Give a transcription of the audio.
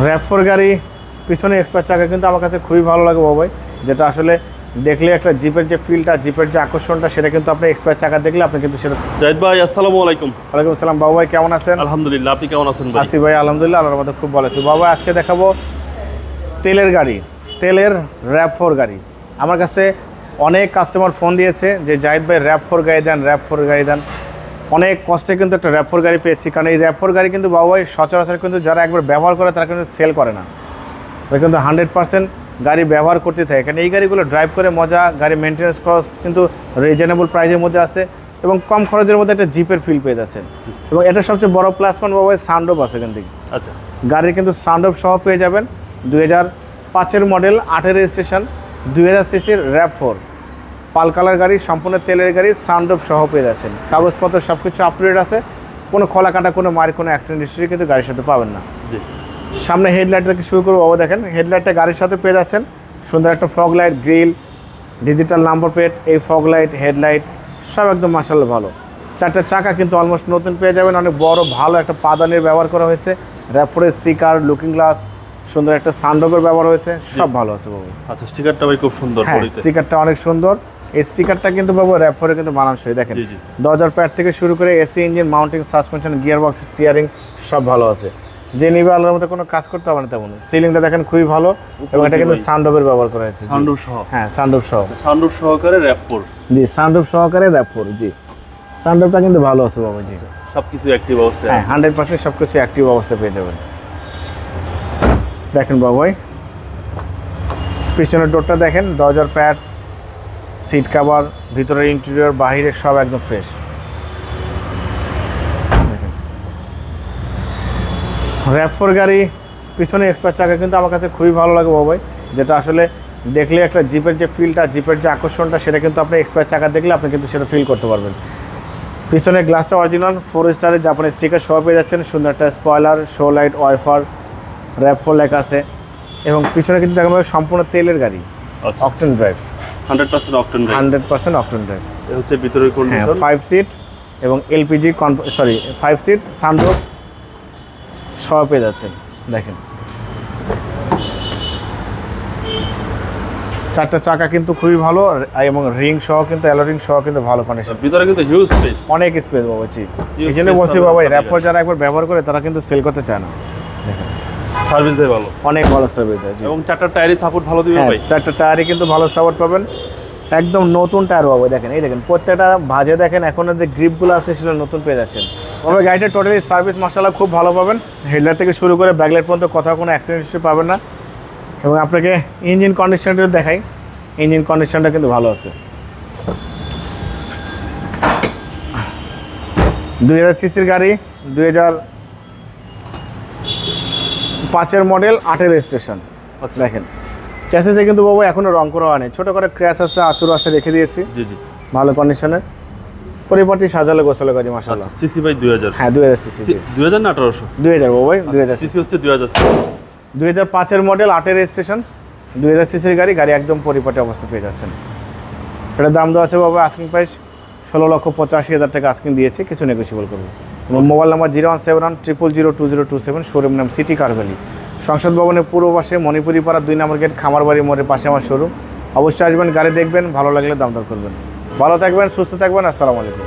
র‍্যাভ4 গাড়ি পিছনে এক্সপার্ট চাকা কিন্তু আমার কাছে খুবই ভালো লাগে বাবাই, যেটা আসলে দেখলে একটা জিপের যে ফিলটা, জিপের যে আকর্ষণটা, সেটা কিন্তু আপনি এক্সপার্ট চাকা দেখলে আপনি কিন্তু সেটা। জাহিদ ভাই আসসালামু আলাইকুম। ওয়ালাইকুম আসসালাম বাবু ভাই, কেমন আছেন? আলহামদুলিল্লাহ, আপনি কেমন আছেন ভাই? আসি ভাই আলহামদুলিল্লাহ, আল্লাহর মধ্যে খুব ভালো আছি। বাবা আজকে দেখাবো তেলের গাড়ি, তেলের র‍্যাভ4 গাড়ি। আমার কাছে অনেক কাস্টমার ফোন দিয়েছে যে জাহিদ ভাই র‍্যাভ4 গাড়ি দেন, র‍্যাভ4 গাড়ি দেন। অনেক কষ্টে কিন্তু একটা র‍্যাভ4 গাড়ি পেয়েছি, কারণ এই র‍্যাভ4 গাড়ি কিন্তু বাবু ভাই সচরাচর কিন্তু যারা একবার ব্যবহার করে তারা কিন্তু সেল করে না, তারা কিন্তু 100% গাড়ি ব্যবহার করতে থাকে। কারণ এই গাড়িগুলো ড্রাইভ করে মজা, গাড়ি মেনটেন্যান্স খরচ কিন্তু রিজনেবল প্রাইসের মধ্যে আছে এবং কম খরচের মধ্যে একটা জিপের ফিল পেয়ে যাচ্ছেন। এবং এটা সবচেয়ে বড় প্লাস পয়েন্ট বাবু ভাই, সানরুফ আছে এখান থেকে। আচ্ছা, গাড়ির কিন্তু সানরুফ সহ পেয়ে যাবেন। 2005-এর মডেল, 8-এর রেজিস্ট্রেশন, 2000 সিসির র‍্যাভ4 পাল কালার গাড়ি, সম্পূর্ণ তেলের গাড়ি, সানরুফ সহ পেয়ে যাচ্ছেন। কাগজপত্র সব কিছু আপ টু ডেট আছে, কোনো খোলা কাটা, কোনো মার, কোনো অ্যাক্সিডেন্ট হিস্ট্রি কিন্তু গাড়ির সাথে পাবেন না। জি। সামনে হেডলাইট থেকে শুরু করবো বাবা, দেখেন হেডলাইটটা গাড়ির সাথে পেয়ে যাচ্ছেন। সুন্দর একটা fog light, grill, digital number plate, এই ফগ লাইট, হেডলাইট সব একদম মাশাআল্লাহ ভালো। 4টা চাকা কিন্তু অলমোস্ট নতুন পেয়ে যাবেন। অনেক বড় ভালো একটা পাদানির ব্যবহার করা হয়েছে, র‍্যাভ4-এর স্টিকার, লুকিং গ্লাস, সুন্দর একটা সানরুফের ব্যবহার হয়েছে, সব ভালো আছে বাবু। আচ্ছা, স্টিকারটা ভাই খুব সুন্দর করেছে। স্টিকারটা অনেক সুন্দর। এই স্টিকারটা কিন্তু বাবু র‍্যাভ4-এ কিন্তু মানানসই, দেখেন জি জি। দরজার প্যাড থেকে শুরু করে AC engine, mounting, suspension, gear box, steering সব ভালো আছে। যে নিবে আল্লাহর মতো কোনো কাজ করতে হবে না তেমন। সিলিংটা দেখেন খুবই ভালো, এবং এটা কিন্তু সানরুফের ব্যবহার করা হয়েছে। সানরুফ সহ? হ্যাঁ, সানরুফ সহ। সানরুফ সহকারে র‍্যাভ4? জি, সানরুফ সহকারে র‍্যাভ4। জি, সানরুফটা কিন্তু ভালো আছে বাবু। জি, সবকিছু অ্যাক্টিভ অবস্থায় হ্যাঁ, আছে। 100% সবকিছু অ্যাক্টিভ অবস্থায় পেয়ে যাবেন। দেখেন বাবু ভাই, পিছনের ডোরটা দেখেন, দরজার প্যাড, সিট কাভার, ভিতরের ইন্টেরিয়র, বাহিরের সব একদম ফ্রেশ। র‍্যাভ4 গাড়ি পিছনে এক্সপার্ট চাকা কিন্তু আমার কাছে খুবই ভালো লাগে বাবু ভাই, যেটা আসলে দেখলে একটা জিপের যে ফিলটা, জিপের যে আকর্ষণটা, সেটা কিন্তু আপনি এক্সপার্ট চাকা দেখলে আপনি কিন্তু সেটা ফিল করতে পারবেন। পিছনের গ্লাসটা অরিজিনাল 4 স্টারের জাপানি স্টিকার সহ পেয়ে যাচ্ছেন। সুন্দর একটা স্পয়লার, শো লাইট, ওয়াইফার, র‍্যাভ4 লেখা আছে। এবং পিছনে কিন্তু দেখা যাবে সম্পূর্ণ তেলের গাড়ি, octane drive, 100% octane drive. 100% octane drive. এই হচ্ছে ভিতরের কন্ডিশন। 5 সিট এবং এলপিজি 5 সিট সানরুফ সহ পেয়ে যাচ্ছেন। দেখেন 4টা চাকা কিন্তু খুবই ভালো, এবং রিং সহ কিন্তু, অ্যালোরিং সহ কিন্তু ভালো কন্ডিশন। ভিতরে কিন্তু হিউজ স্পেস, অনেক স্পেস বাবা। জি, Huge এই জন্য space বলছি পাবেন বাবা, আপনারা। র‍্যাভ4 যারা একবার ব্যবহার করে তারা কিন্তু সেল করতে চায় না। দেখেন সার্ভিস দেয় ভালো, অনেক ভালো সার্ভিস দেয়। জি, এবং 4টা টায়ারই সাপোর্ট ভালো দিবে ভাই। 4টা টায়ারই কিন্তু ভালো সাপোর্ট পাবেন, একদম নতুন টায়ার বাবু। দেখেন, এই দেখেন প্রত্যেকটা ভাজে, দেখেন এখন যে গ্রিপগুলো আছে সেটা নতুন পেয়ে যাচ্ছেন। তবে গাড়িটা টোটালি সার্ভিস মাশাআল্লাহ খুব ভালো পাবেন। হেডলাইট থেকে শুরু করে ব্যাকলাইট পর্যন্ত কোথাও কোনো অ্যাক্সিডেন্ট হিস্ট্রি পাবেন না। এবং আপনাকে ইঞ্জিন কন্ডিশনটা দেখাই, ইঞ্জিন কন্ডিশনটা কিন্তু ভালো আছে। 2000 সিসির গাড়ি, 2005-এর মডেল, 8-এর রেজিস্ট্রেশন। দেখেন চ্যাসিসে কিন্তু বাবু এখনো রং করা হয়নি, ছোটো করে ক্র্যাচ আছে, আঁচড় আছে, রেখে দিয়েছি। জি জি, ভালো কন্ডিশনের, পরিপাটি সাজালে গোছালো গাড়ি মাশাআল্লাহ। সিসি ভাই 2000? হ্যাঁ, 2000 সিসি। 2000 না 1800? 2000 বাবু ভাই, 2000 সিসি হচ্ছে 2000। 2005-এর মডেল, 8-এর রেজিস্ট্রেশন, 2000 সিসির গাড়ি। গাড়ি একদম পরিপাটি অবস্থা পেয়ে যাচ্ছেন। এটার দাম দেওয়া আছে বাবু আস্কিং প্রাইস 16,85,000 টাকা আস্কিং দিয়েছে, কিছু নেগোসিয়েবল করবো। মোবাইল নাম্বার 01710020227, শোরুম নাম সিটি কার ভ্যালি, সংসদ ভবনের পূর্ব পাশে, মণিপুরি পাড়া 2 নম্বর গেট, খামারবাড়ি মোড়ের পাশে আমার শোরুম। অবশ্যই আসবেন, গাড়ি দেখবেন, ভালো লাগলে দাম দর করবেন। ভালো থাকবেন, সুস্থ থাকবেন, আসসালামু আলাইকুম।